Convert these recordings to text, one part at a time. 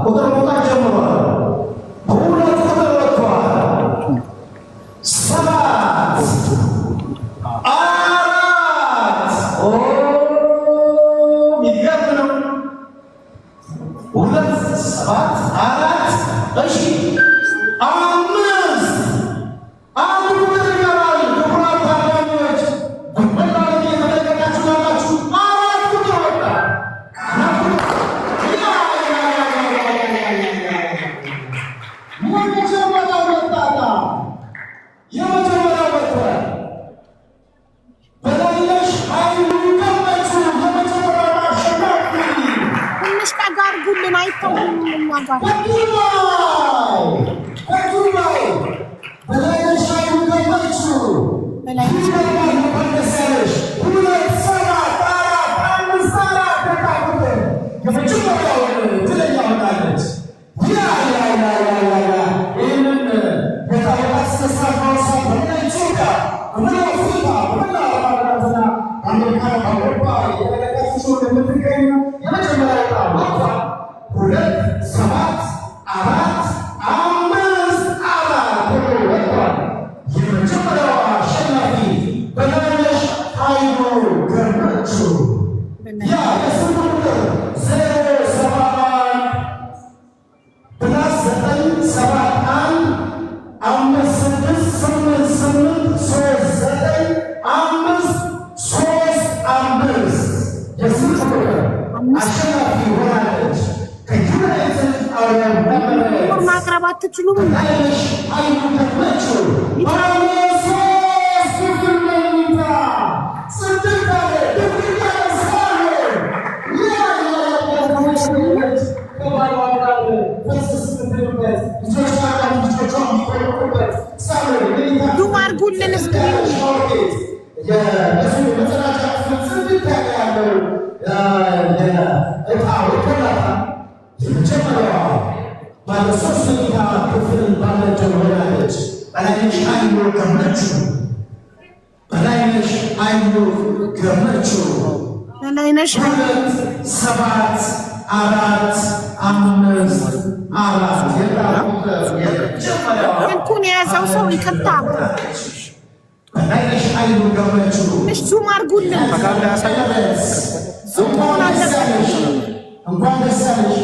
ቁጥር መውጣት ጀምሯል። በሁለት ቁጥር ወጥቷል። 7 4 የሚገርም ነው። 2 7 4 እሺ 5 አንድ ቁጥር ይቀራል። ክቡራን ታዳሚዎች በመላው የተመለከታችሁ ያላችሁ 4 ቁጥር ወጣ። የመጀመሪያው ወጥቷል። በላይነሽ ኃይሉ ገመቹ የመጀመሪያው አሸናፊ። ትንሽ ጠጋ አድርጉልን፣ አይታይም እኛ ጋር። በዱባይ በላይነሽ ኃይሉ ገመቹ በላይነሽ መለሰለሽ 2 7 4 5 4 ተካፍል የመጀመሪያውን ድለኛ ሆናለች። ይህንን በታወቃት ስነስርዓት ማውሳት በመላ ኢትዮጵያ በመላ አፍሪካ በመላ አረባትና አሜሪካ አውሮፓ የተለቀሱ የምትገኙ የመጀመሪያ ዕጣ ወጥቷል። 2 7 4 5 4 ተብሎ ወጥቷል። የመጀመሪያዋ አሸናፊ በላይነሽ ኃይሉ ገመቹ። ያ የስልክ ቁጥር 071 +9 71 5688395335 የስልክ ቁጥር አሸናፊ ሆናለች። ከዩናይትድ አረብ ኤሚሬትስ ማቅረብ አትችሉም። በላይነሽ ኃይሉ ገመቹ ዱም አድርጉልን እስኪ በላይነሽ ኃይሉ ገመቹ በላይነሽ ኃይሉ ገመቹ 7 4 5 4 ስልኩን የያዘው ሰው ይቅርታ፣ በላይነሽ ኃይሉ ገመቹ ትንሽ ዙም አድርጉልን። ዙም መሆን አለበት። እንኳን ደስ አለሽ።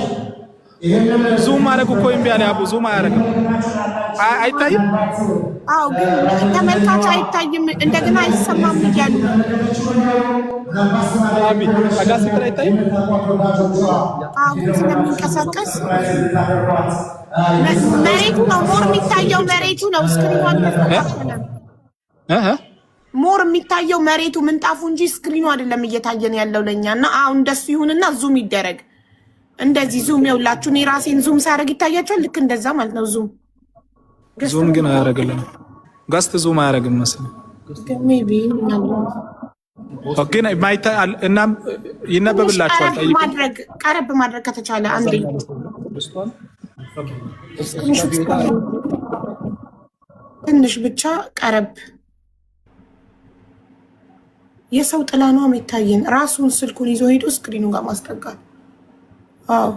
ዙም ማድረግ እኮ እምቢ አለ። አቡ ዙም አያደርግም። አይታይም። አዎ ግን ተመልካች አይታይም፣ እንደገና አይሰማም እያሉ አቢ አጋስ ይከራ አይታይም። አዎ ግን ስለሚንቀሳቀስ መሬቱ ነው ሞር የሚታየው፣ መሬቱ ነው። ስክሪኑ አልተስተካከለም። ሞር የሚታየው መሬቱ ምንጣፉ እንጂ ስክሪኑ አይደለም እየታየን ያለው ለኛ። እና አሁን እንደሱ ይሁንና ዙም ይደረግ። እንደዚህ ዙም ይውላችሁ። እኔ ራሴን ዙም ሳደርግ ይታያችኋል። ልክ እንደዛ ማለት ነው። ዙም ግን አያደርግልንም። ጋስት ዙም አያደርግም መሰለኝ። ሜቢ ግን ማይታ እና ይነበብላችኋል። ቀረብ ማድረግ ከተቻለ አንዴ ትንሽ ብቻ ቀረብ። የሰው ጥላ ነው የሚታየን። ራሱን ስልኩን ይዞ ሄዶ ስክሪኑ ጋር ማስጠጋት። አዎ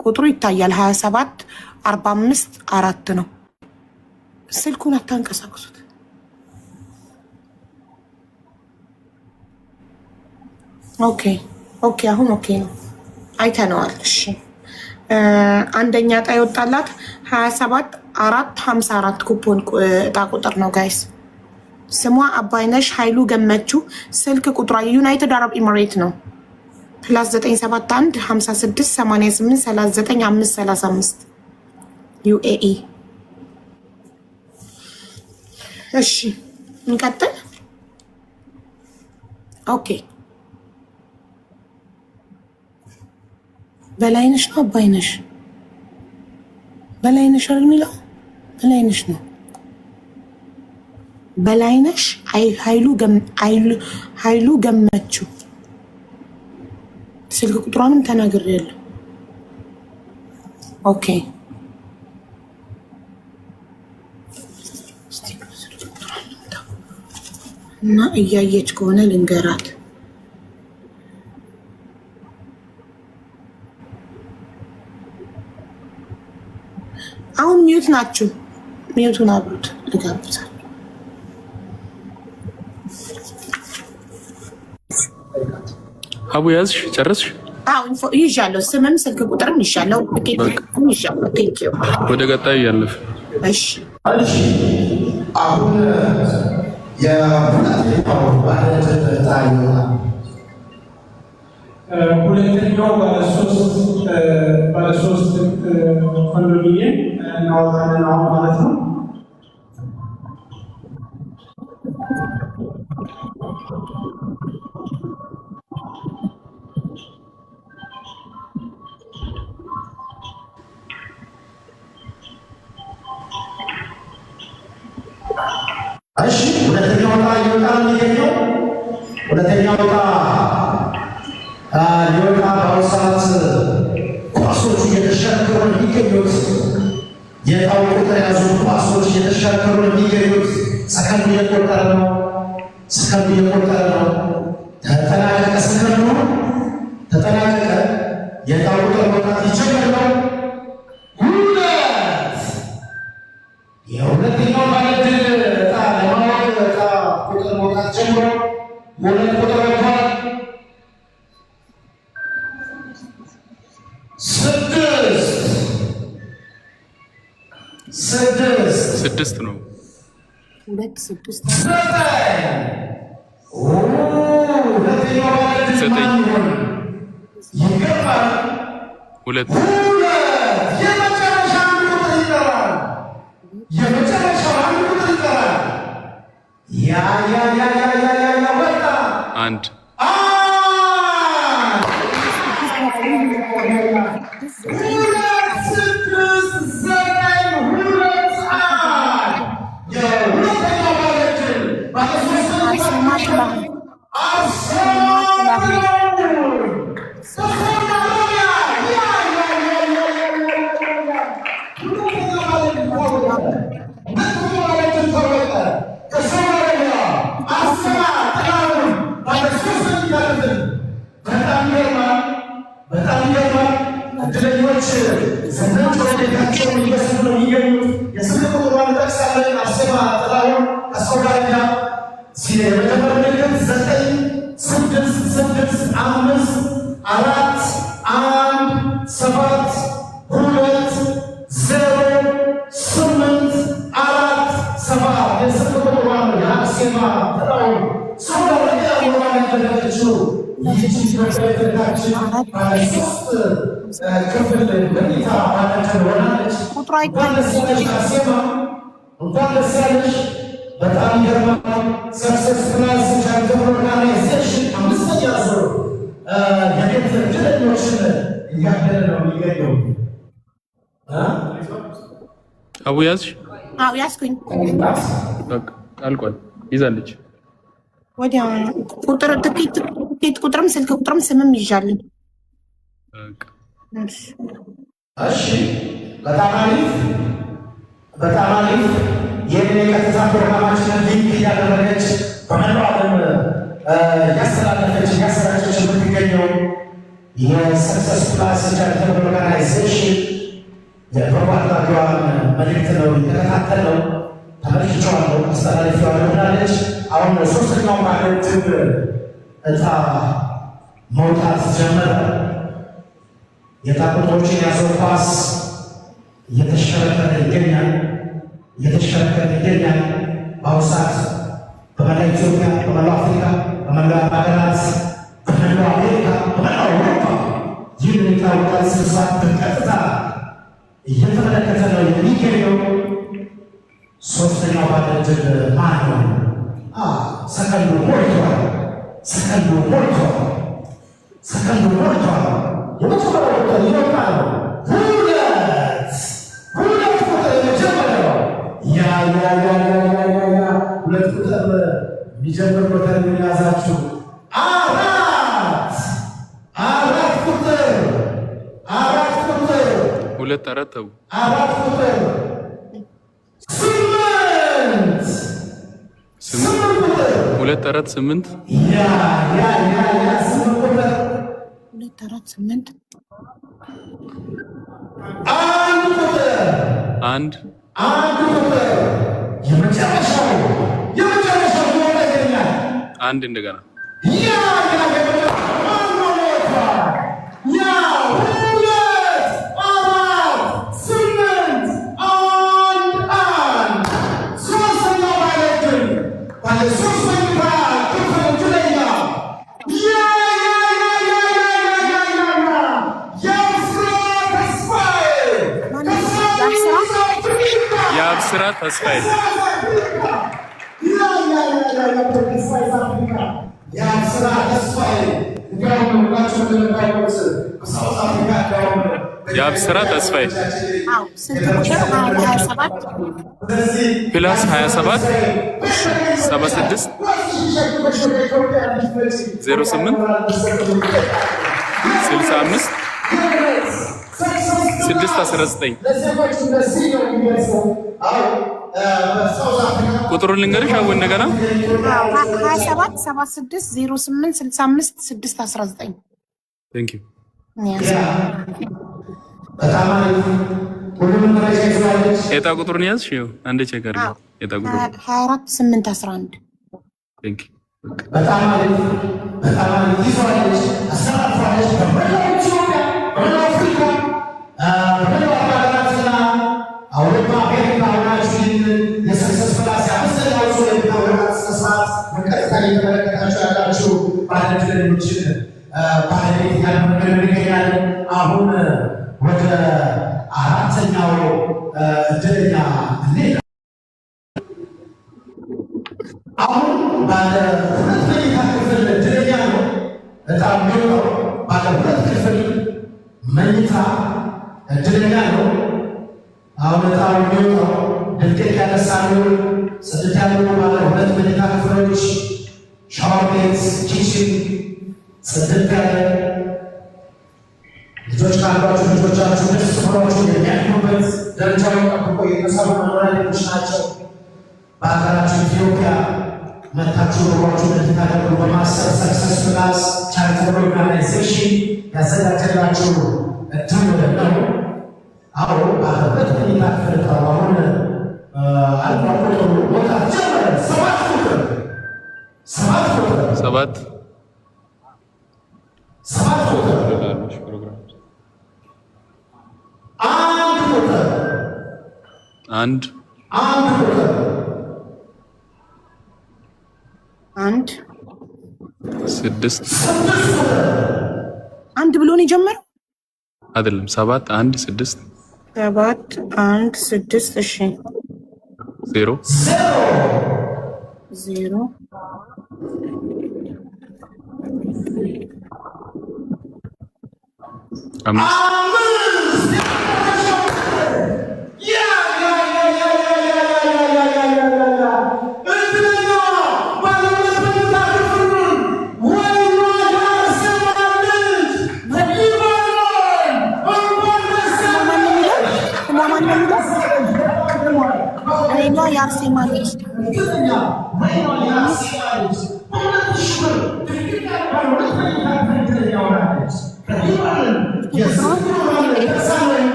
ቁጥሩ ይታያል። 27 45 4 ነው። ስልኩን አታንቀሳቅሱት። ኦኬ አሁን ኦኬ ነው፣ አይተነዋል። እሺ አንደኛ ዕጣ የወጣላት 27 4 54 ኩፖን ዕጣ ቁጥር ነው ጋይስ። ስሟ አባይነሽ ኃይሉ ገመቹ። ስልክ ቁጥሯ ዩናይትድ አረብ ኤሚሬት ነው። +971 56 88 39 535 ዩኤኢ። እሺ እንቀጥል። ኦኬ በላይነሽ ነው አባይነሽ? በላይነሽ አይደል የሚለው? በላይነሽ ነው። በላይነሽ ኃይሉ ገመቹ። ስልክ ቁጥሯንም ተናግሬያለሁ። ኦኬ እና እያየች ከሆነ ልንገራት። አሁን ሚዩት ናችሁ። ሚዩቱን አብሩት። ልጋብዛል አቡ ያዝሽ ጨረስሽ? አዎ ይዣለሁ። ስምም ስልክ ቁጥርም ይዣለሁ። ይዣለሁ። ቴንኪው። ወደ ቀጣይ ያለፍ። እሺ አሁን የሁለተኛው ባለዕዳ ይሆናል። ሁለተኛው ባለሶስት ኮንዶሚኒየም እናወጣለን አሁን ማለት ነው። እሺ ሁለተኛው ዕጣ ይወጣል። የሚገኘው ሁለተኛው ዕጣ ሊወጣ በአሁኑ ሰዓት ኳሶች እየተሽከረከሩ የሚገኙት የዕጣው ቁጥር የያዙ ኳሶች እየተሽከረከሩ የሚገኙት ሰከንዱ እየቆጠረ ነው። ሰከንዱ እየቆጠረ ነው። ተጠናቀቀ። ሰከንዱ ተጠናቀቀ። የዕጣው ቁጥር መውጣት ይጀምር ነው። የሁለተኛው ባለዕድል ዕጣ ለማወቅ ዕጣ ቁጥር መውጣት ጀምሮ ሁለት ቁጥር ወጥቷል። ስድስት ነው። ሁለት ስድስት ዘጠኝ ሁለት የመጨረሻ አንድ ቁጥር ይቀራል። የመጨረሻ አንድ ቁጥር ይቀራል። ወጣ አንድ በጣም ይገርማል። እድለኞች ዘንድሮ ወደታቸውን እየወሰዱ ነው የሚገኙት። የስልክ ቁጥሯን እንጠቅሳለን። አርሴማ ጥላሁን አስቆዳኛ የመጀመር ምልክት 96654120847 የስልክ ቁጥሯን የአርሴማ ጥላሁን ሰውዳኛ ወራን ያደረገችው ክፍል በጌታ ባለቀን ሆናለች። እንኳን ደስ ያለሽ አርሴማ፣ እንኳን ደስ ያለሽ። በጣም ይገርማል። ሰክሰስ ፕላስ ቻሪቴብል ኦርጋናይዜሽን 5ኛ ዙር የቤት እድለኞችን እያደለ ነው የሚገኘው። አቡ ያዝሽ? አዎ ያዝኩኝ። በቃ አልቋል። ይዛለች። ወዲያ ቁጥር ትኬት ቁጥርም ስልክ ቁጥርም ስምም ይዣለሁ። እሺ በጣም አሪፍ፣ በጣም አሪፍ። ይህንን የቀጥታ ፕሮግራማችንን ሊንክ እያደረገች በመላው ዓለም እያስተላለፈች እያሰራጨች የምትገኘው የሰክሰስ ፕላስ ቻሪቴብል ኦርጋናይዜሽን የበጎ አድራጊዋን መልዕክት ነው የተከታተለው። ተመልክቼዋለሁ፣ አስተላልፌዋለሁ ብላለች። አሁን ሶስተኛው ባለዕድል ዕጣ መውጣት ጀመረ። የዕጣ ቁጥሮችን የያዘው ኳስ እየተሽከረከረ ይገኛል። በአሁኑ ሰዓት በመላው ኢትዮጵያ፣ በመላው አፍሪካ፣ በመላው ሀገራት፣ በመላው አሜሪካ፣ በመላው አውሮፓ ይህን የታወቃል ስርሳት በቀጥታ እየተመለከተ ነው የሚገኘው። ሶስተኛው ባለዕድል ማን ነው? ሰከንዱ ሞልቷል። የመጀመሪያው ቁጥር ይወጣል። ሁለት ቁጥር የመጀመሪያው ሁለት ቁጥር የሚጀምር ቁጥር የሚያዛችሁ አራት ቁጥር ሁለት አራት ተው አራት ቁጥር ስምንት ቁጥር ሁለት አራት ስምንት ስምንት ቁጥር ሁለት አራት ስምንት አንድ ቁጥር አንድ አንድ እንደገና የአብስራ ተስፋዬ የአብስራ ተስፋዬ ፕላስ 27 76 08 65 619 ቁጥሩን ልንገርሽ አሁን እንደገና 27 76 08 65 619 ቴንክ ዩ የዕጣ ቁጥሩን ያዝሽ? ይኸው አንዴ ቼክ አድርጊ። የዕጣ ቁጥሩ 24 8 11 ቴንክ ዩ በጣም አሪፍ ይዟለች። አሰራፋለች በመላው ኢትዮጵያ በመላው አፍሪካ በመላው ሀገራትና አውሮፓ አሜሪካ ሆናችሁ የሰክሰስ ፕላስ ያመሰላው ሰው የታወቃት ስነስርዓት በቀጥታ እየተመለከታችሁ ያላችሁ ባለድሎችን ባለቤት ያለመገር እንገኛለን። አሁን ወደ አራተኛው እድለኛ እንሄዳለን። አሁን ባለ ሁለት መኝታ ክፍል እድለኛ ነው። በጣም የሚወጣው ባለ ሁለት ክፍል መኝታ እድለኛ ነው። አሁን በጣም የሚወጣው ድልድል ያነሳሉ ጽድት ያሉ ባለ ሁለት መኝታ ክፍሎች ሻወር ቤት፣ ኪችን ጽድት ያለ ልጆች ካሏችሁ ልጆቻችሁ ደስ ብሏችሁ የሚያድኑበት ደረጃውን ጠብቆ የተሰሩ መኖሪያ ቤቶች ናቸው። በሀገራችን ኢትዮጵያ መታችሁ ኑሯችሁ እንድታደርጉ በማሰብ ሰክሰስ ፕላስ ቻሪታብል ኦርጋናይዜሽን ያዘጋጀላችሁ እድል ነው። አዎ ባለበት መኝታ ክፍል አሁን አልፎ አልፎ ቦታ ጀመረ። ሰባት ቁጥር አንድ ስድስት አንድ ብሎ ነው የጀመረው አይደለም። 7 1 6 7 1 6 እሺ 0 የአርሴማ ልጅ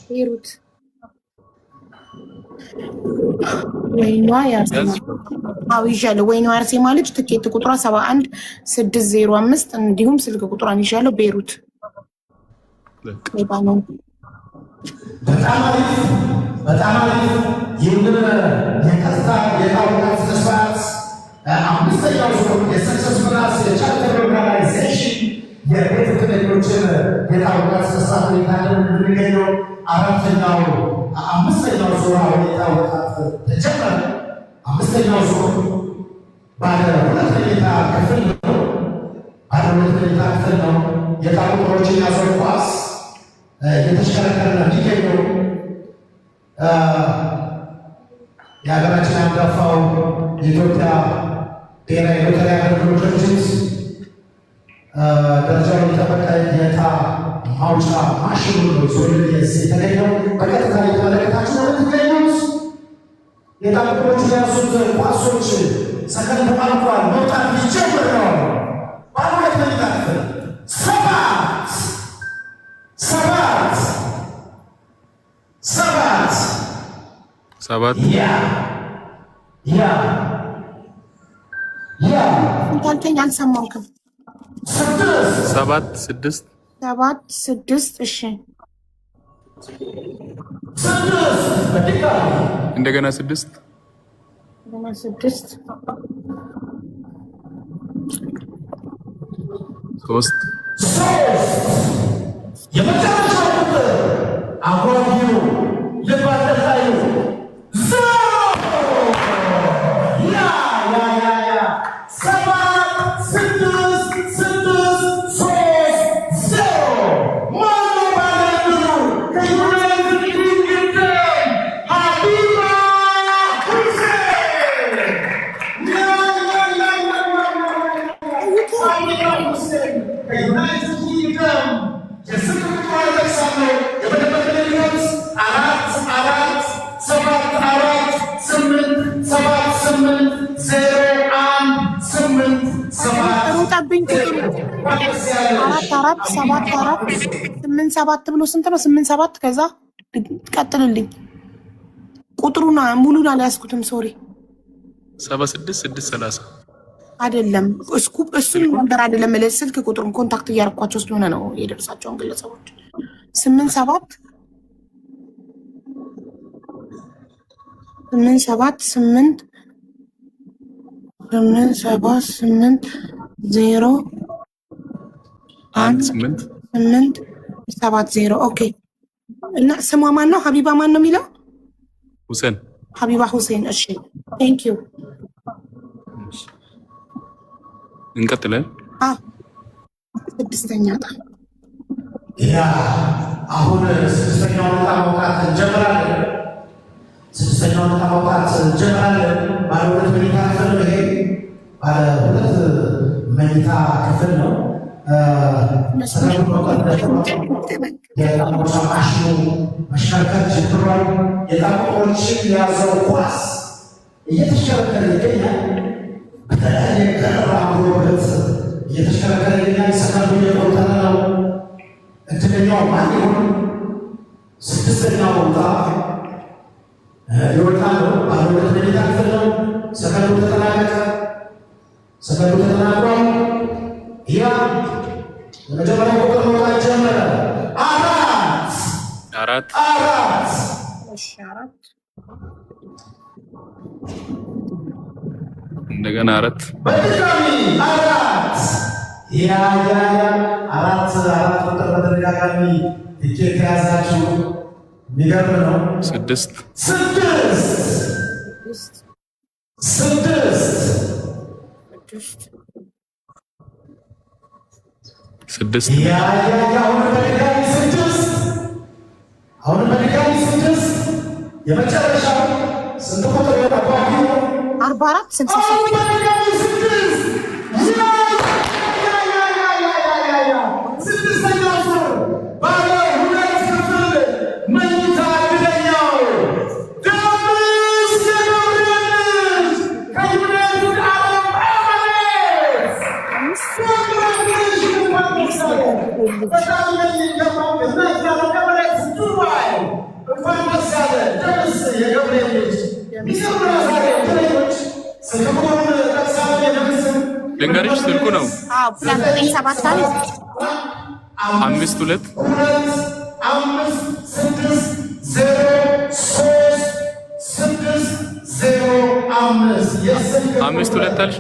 ሂሩት ወይኗ የአርሴማ ይዣለሁ። ወይኗ የአርሴማ ልጅ ትኬት ቁጥሯ 71 605 እንዲሁም ስልክ ቁጥሯን ይዣለሁ። ቤሩት ሊባኖን። በጣም አሪፍ ይህንን የቀጥታ የታወቃት ስነስርዓት አምስተኛው ዙር የሰክሰስ ፕላስ የቻሪታብል ኦርጋናይዜሽን የቤት ዕድለኞችን የታወቃት ስነስርዓት ሁኔታለን የምንገኘው አምስተኛው ዙር አሁን የታወቃት ተጀመረ። አምስተኛው ዙር ባለ ሁለት መኝታ ክፍል ነው። የዕጣ ቁጥሮችን ያዘው ኳስ የተሽከረከረ የሚገኘው የሀገራችን አንጋፋው የኢትዮጵያ ብሔራዊ ሎተሪ አገልግሎት ድርጅት ደረጃውን የጠበቀ የዕጣ ማውጫ ማሽኑ ነው ዞልስ የተገኘው። በቀጥታ የተመለከታችሁ ነው የምትገኙት። የጣቁሮቹ ያሱት ኳሶች ሰከንድ ተማርኳል። መውጣት ሊጀምር ነው። ባለቤት መኝታፍ ሰባት ሰባት ሰባት ሰባት እንታንተኛ አልሰማሁም። ሰባት ስድስት ሰባት ስድስት እሺ እንደገና ስድስት ስድስት ሶስት የመጨረሻው ቁጥር አጓጊው ልባለታዩ ሰባት ስድስት ስድስት ሶስት ዜሮ ማኖ ባለብሩ ከዩናይትድ ኪንግደም ሀቢባ ሁሴን ከዩናይትድ ኪንግደም የስቅርቱ አሌክሳንደር የበደበደልነት 4-4 7-4 8-7-8 ሩጣብኝ ቁጥሩ 4-4 7-4 8-7 ብሎ ስንት ነው? 8-7 ከዛ ቀጥልልኝ። ቁጥሩና ሙሉን አልያዝኩትም። ሶሪ 76-6-30 አይደለም። እሱን ነበር አይደለም። ስልክ ቁጥሩን ኮንታክት እያደረኳቸው ስለሆነ ነው የደረሳቸውን ግለሰቦች 8-7 8-7 8 8-7 0 1 8 7-0 ኦኬ። እና ስሟ ማን ነው? ሀቢባ ማን ነው የሚለው? ሁሴን ሀቢባ ሁሴን። እሺ ቴንክ ዩ። እንቀጥላለን። ስድስተኛ ዕጣ አሁን ስድስተኛውን ዕጣ ማውጣት እንጀምራለን። ስድስተኛውን ዕጣ ማውጣት እንጀምራለን። ባለ ሁለት መኝታ ክፍል ነው። ይሄ ባለ ሁለት መኝታ ክፍል ነው። የጣቁሮች ማሽኑ መሽከርከር ጀምሯል። የጣቁሮችን የያዘው ኳስ እየተሽከረከረ ይገኛል። በተለያየ ቀረራ ብሮበት እየተሽከረከረ ይገኛል። ሰከንዱ እየቆጠረ ነው። እድለኛው ማን ይሆን? ስድስተኛው ዕጣ ይወጣል። ባለ ሁለት መኝታ ክፍል ነው። ሰከንዱ ተጠናቀቀ። ሰከንዱ ተጠናቋል። ያ የመጀመሪያ ቁጥር መውጣት ጀመረ። አራት እንደገና አራት በድጋሚ አራት ቁጥር በተደጋጋሚ ትኬት የያዛችሁ የሚገርም ነው። ስድስት አሁን በድጋሚ ስድስት የመጨረሻው ስንት ቁጥር የጠባቂ 44 66 ስድስተኛው ዙር ባለ ሁለት ክፍል መኝታ ዕድለኛው ደምስ ገብረልጅ ከዩናይትድ አረብ ኤሚሬትስ በጣም የሚገባው ዩናይትድ አረብ ኤሚሬትስ ዱባይ እንኳን ደስ ያለ ደምስ የገብርኤል ልጅ ልንገርሽ፣ ስልኩ ነው 52 52 አልሽ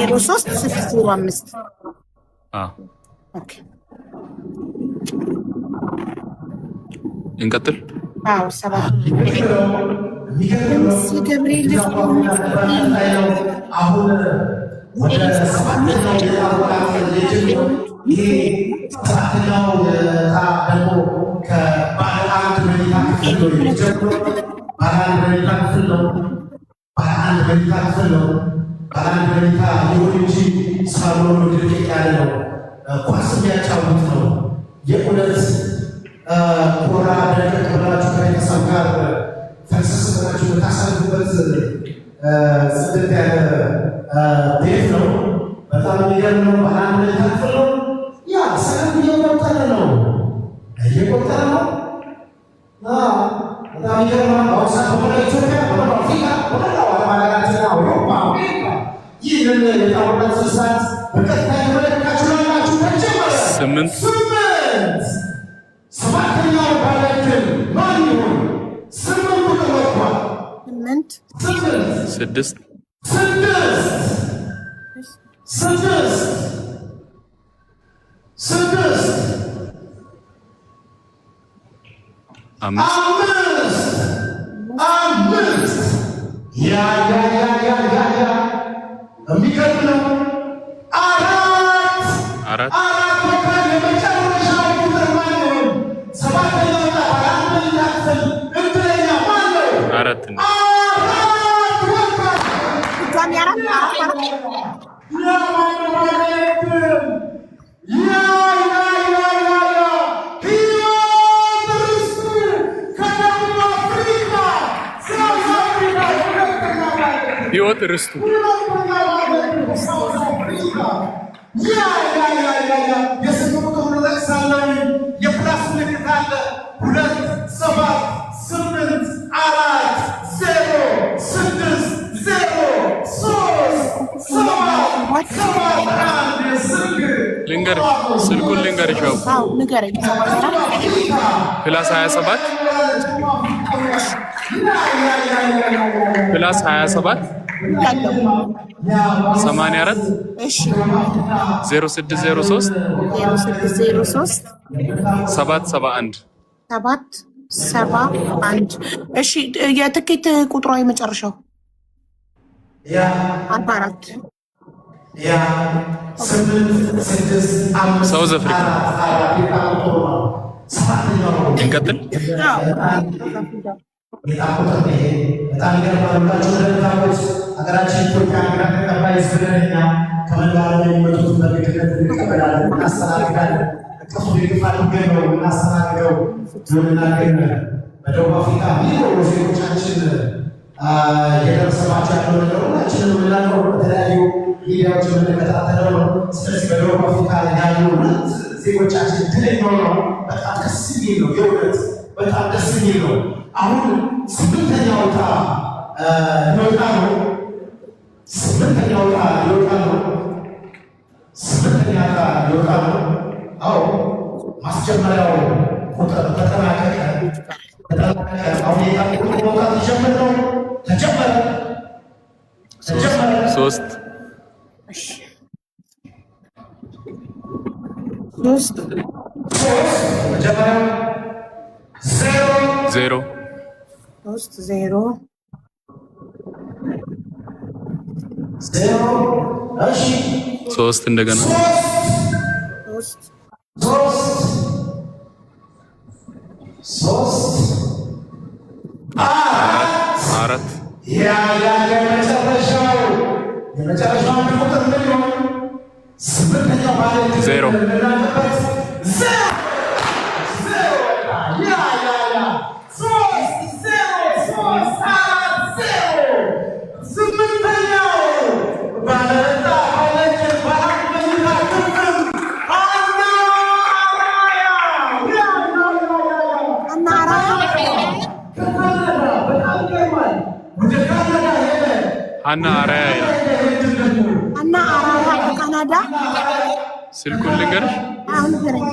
56 ኦኬ እንቀጥል። ሰባት ገብርኤል ልጅ አሁን ወደ ሰባተኛው ሰባተኛው ደግሞ ከባለ አንድ መኝታ ክፍል ነው። ባለ አንድ መኝታ ክፍል ነው። ባለ ባላንድ መኝታ ክፍል ነው። ባላንድ መኝታ ይሁን እንጂ ሳሎኑ ድቅቅ ያለ ነው። ኳስ የሚያጫውት ነው። የእውነት ኮራ ደቀቅ ብላችሁ ከቤተሰብ ጋር ፈሰስ ብላችሁ የምታሳልፉበት ጽድት ያለ ቤት ነው። በጣም የሚገርም ነው። ባላንድ መኝታ ክፍል ነው። ያ ሰላም እየቆጠረ ነው። በጣም ይገርማል። በአሁኑ ሰዓት በሆነ ኢትዮጵያ በሆነ አፍሪካ በሆነ ዓለማችን አውሮፓ አሜሪካ ይህንን የጣውላት ስርሳት በቀጥታ የተመለከታችሁ ናላችሁ። ተጀመረ 8 7ኛው ባለድል ማን ይሆን? 8 ቁጥር ወጥቷል። 5 ያ የሚገርም ነው። 4 ወጥቷል። የመጨረሻው ቁጥር ማን ይሆን? 7ኛው ባላንድ መኝታ ክፍል እድለኛ ማን ነው? 4 ወጥቷል። ድጋሚ 4 ህይወት ርስቱ የፕላስ ምልክት አለ። 2 7 8 4 0 6 0 3 ስልኩን ልንገርሽ። ንገረኝ። ፕላስ 27 ፕላስ 27 84 0603 771 771 እሺ። የትኬት ቁጥሯ የመጨረሻው 44 ሳውዝ አፍሪካ። እንቀጥል። በጣም ይገርማሉላቸው ለታቦት ሀገራችን ኢትዮጵያ ግራ ተቀባይ ስብለኛ ከመንጋራ የሚመጡት በግድነት እንቀበላለን፣ እናስተናግዳለን። እቅፉ ድግፍ አድርገን ነው እናስተናግደው የምናገኝ። በደቡብ አፍሪካ ሚኖሩ ዜጎቻችን እየደረሰባቸው ያለው ነገር ሁላችንም የምናውቀው በተለያዩ ሚዲያዎች የምንከታተለው ነው። ስለዚህ በደቡብ አፍሪካ ያሉ ዜጎቻችን ድለኛው ነው። በጣም ደስ የሚል ነው። የእውነት በጣም ደስ የሚል ነው። አሁን 8ኛው ዕጣ ሊወጣ ነው። 8ኛው ዕጣ ሊወጣ ነው። 8ኛ ዕጣ ሊወጣ ነው። አዎ ማስጀመሪያው ቁጥር ተጠናቀቀ። አሁን የዕጣ ቁጥር መውጣት ሊጀምር ነው። ተጀመረ 3 መጀመሪያው 0 እሺ 3 እንደገና 4 የመጨረሻው ቁጥር ምን ይሆን? 8ኛው ማለት 0 አና አራያ አና አራያ ከካናዳ ስልኩን ልንገርሽ። አሁን ንገረኝ።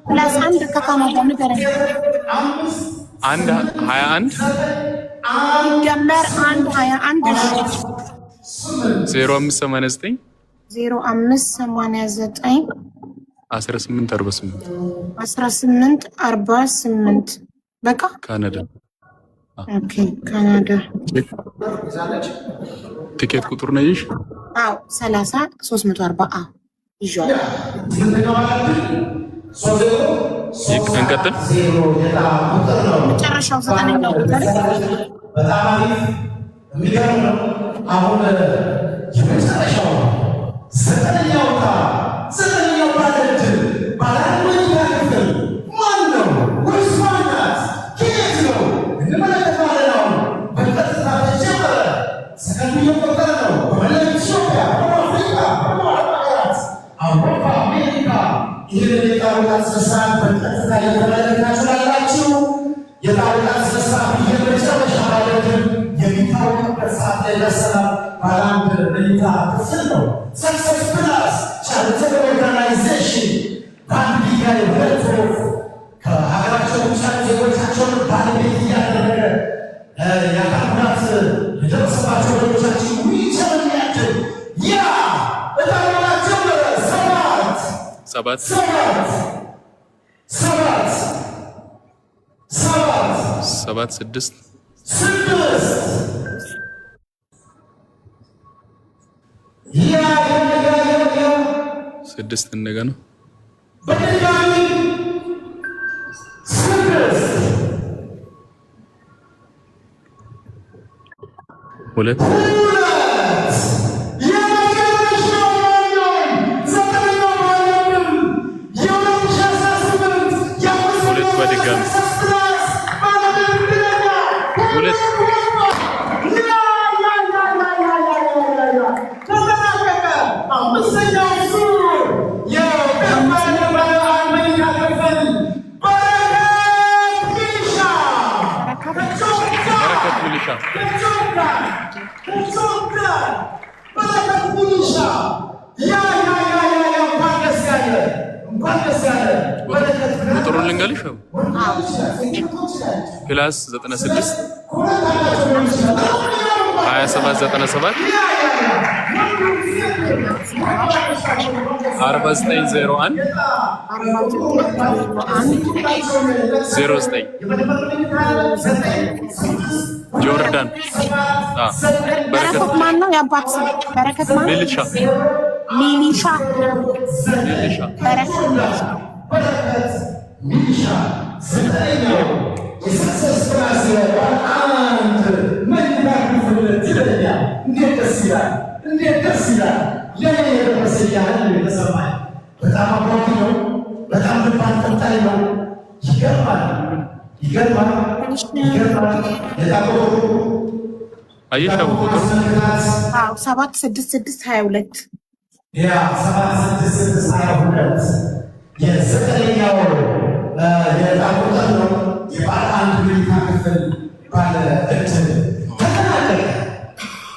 ፕላስ 1 ከካናዳ ንገረኝ። 21 ሲደመር 21 0589 1848 በቃ ካናዳ። ኦኬ ካናዳ ቲኬት ቁጥር ነይሽ? አዎ 30 340 ይዟል። እንቀጥል። መጨረሻው ዘጠነኛው በጣም አሪፍ የሚገርም ነው። አሁን የመጨረሻው ዘጠነኛው ባለድ ባለሙያ ክፍል ማን ነው? ወይስ ማን ናት? ከየት ነው? እንመለከታለን። አሁን በቀጥታ ተጀመረ። ሰከንዱ እየቆጠረ ነው። በመላው ኢትዮጵያ፣ በአፍሪካ፣ በአረብ ሀገራት፣ አውሮፓ፣ አሜሪካ ይህንን የጣውላት ስነስርዓት በቀጥታ እየተመለከታችሁ ላላችሁ የጣውላት ስነስርዓት የመጨረሻ ባለድል የሚታወቅበት ሰዓት ላይ ደርሰናል። ባለ አንድ መኝታ ክፍል ነው። ሰክሰስ ፕላስ ቻሪቴብል ኦርጋናይዜሽን በአንድ ጊዜ ሁለት ወፍ ከሀገራቸው ውጭ ዜጎቻቸውን ባለቤት እያደረገ የአካል ጉዳት የደረሰባቸው ወገኖቻችን ዊልቸር የሚያድል ያ እጣውላት ጀመረ። ሰባት ስድስት ስድስት እንደገና ሁለት በድጋሚ ሁለት ቁጥሩን ልንገርሽ ፕላስ 96 2797 4901 09 ጆርዳን በረከት ማን ነው? የአባት ስም በረከት ማን? ሚሊሻ ዘጠነኛው የሰክሰስ ፕላስ አንድ መኝታ ክፍል ይለኛል። እንዴት ደስ ይላል! እንዴት ደስ ይላል! ለኔ የደረሰ ያህል የተሰማኝ በጣም አጓጊ ነው። በጣም ልብ አንጠልጣይ ነው። ይገርማል። የታቆሩ አየሻው ቁጥሩ 76622 ያ 76622 የዘጠነኛው የታቆጠር ነው። የባለ አንድ መኝታ ክፍል ባለ እድል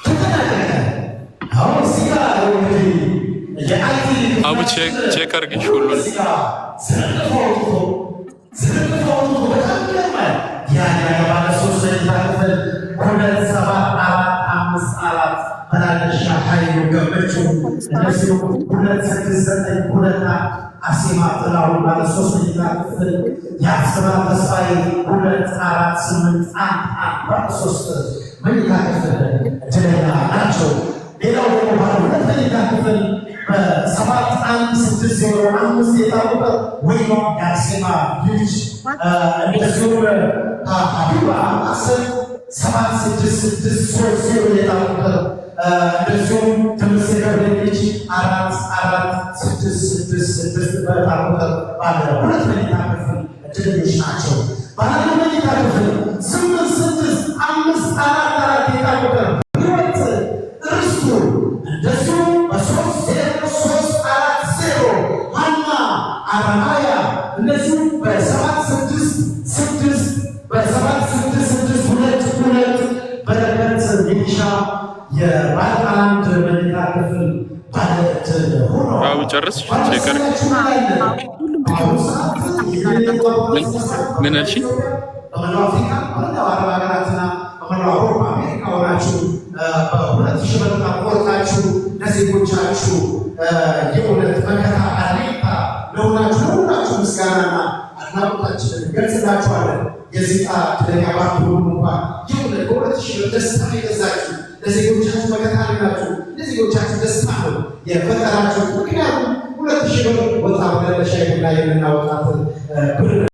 ተጠናቀቀ። አሁን ሲጋ እንግዲህ የአይቲ አቡ ቼክ አድርግሽ ሁሉን በጣም ይገርማል። ባለ ሶስት መኝታ ክፍል 274454 በላልሻ ኃይሉ ገመቹ እንደዚሁ 269 አሲማ ጥላሁን ባለ ሶስት መኝታ ክፍል የአስራ ተስፋዬ 24811 ባለ ሶስት መኝታ ክፍል እድለኛ ናቸው። ሌላው ደግሞ ባለ ሁለት መኝታ ክፍል በ71605 የታወቀ ወይኗ የአሲማ ልጅ እንደዚሁ ሀቢባ 76630 የታወቀ እንደዚሁም ትምህርት የገብረልጅ 44666 በታወቀ ባለ ሁለት መኝታ ክፍል እድለኞች ናቸው። ባለ መኝታ ክፍል 8654 የታወቀ ህይወት እርስቱ እንደዚሁ በ30340 ሀና አረማያ እንደዚሁ በ76622 በረከት ሚሊሻ የባለ አንድ መኝታ ክፍል ባለቤት ሆኖ ጨርስ ቼከር ምን አልሽ? በመላው አፍሪካ በመላው አረብ ሀገራትና በመላው አውሮፓ አሜሪካ ሆናችሁ በ2000 ብር ቆርጣችሁ ለዜጎቻችሁ የእውነት መከታ አለኝታ ለሆናችሁ ለሁላችሁ ምስጋናና አድናቆታችንን እንገልጽላችኋለን። የዚህ ዕድለኛ ባትሆኑ እንኳን የእውነት በ2000 ብር ደስታ የገዛችሁ ለዜጎቻችሁ መከታ ናችሁ። ለዜጎቻችሁ ደስታ ነው የፈጠራችሁ። ምክንያቱም 2,000 ብር ወጣ ብለን ለሻይ ቡና የምናወጣት ብር